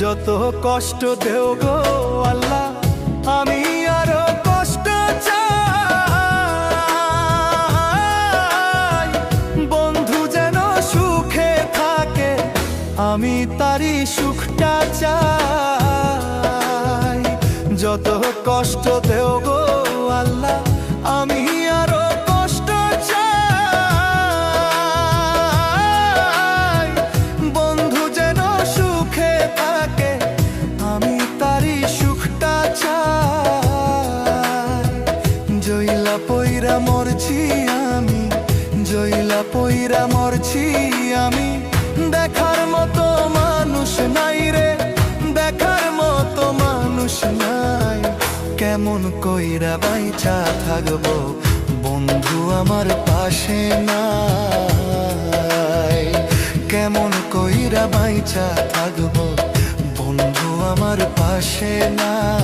যত কষ্ট দেও গো আল্লাহ, আমি আরো কষ্ট চাই। বন্ধু যেন সুখে থাকে, আমি তারই সুখটা চাই। যত কষ্ট দেও গো আল্লাহ, আমি আরো কষ্ট চাই। বন্ধু যেন সুখে থাকে, আমি তারই সুখটা চাই। জইলা পইরা মরছি আমি, জইলা পইরা মরছি আমি, দেখার মতো মানুষ নাই রে, দেখার মতো মানুষ নাই। কেমন কইরা বাইচা থাকবো বন্ধু আমার পাশে নাই। কেমন কইরা বাইচা থাকবো বন্ধু আমার পাশে নাই।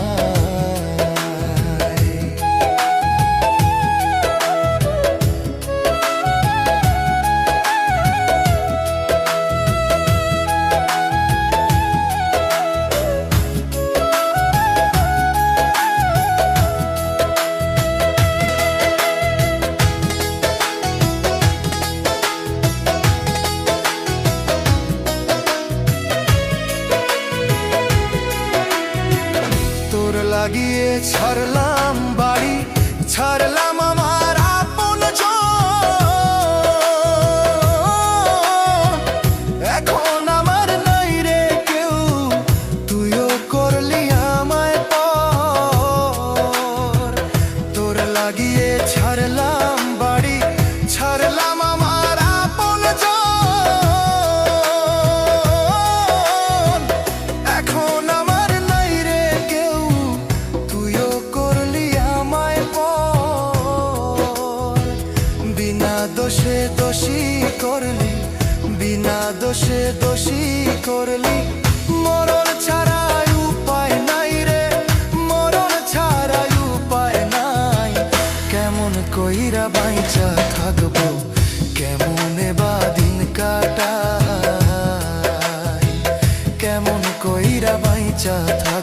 লাগিয়ে ছাড়লাম বাড়ি, ছাড়লাম আমার আপনজন। এখন আমার নাই রে কেউ, তুইও করলি আমায় পর। তোর লাগিয়ে ছাড়লাম বাড়ি, ছাড়লাম আমার আপনজন। এখন আমার নাই রে কেউ, তুইও করলি আমায় পর। বিনা দোষে দোষী করলি, বিনা দোষে দোষী করলি। মরণ ছাড়াই উপায় নাই রে, মরণ ছাড়াই উপায় নাই। কেমন কইরা বাইচা থাকবো, কেমনে বা দিন কাটাই। কেমন কইরা বাইচা থাকবো।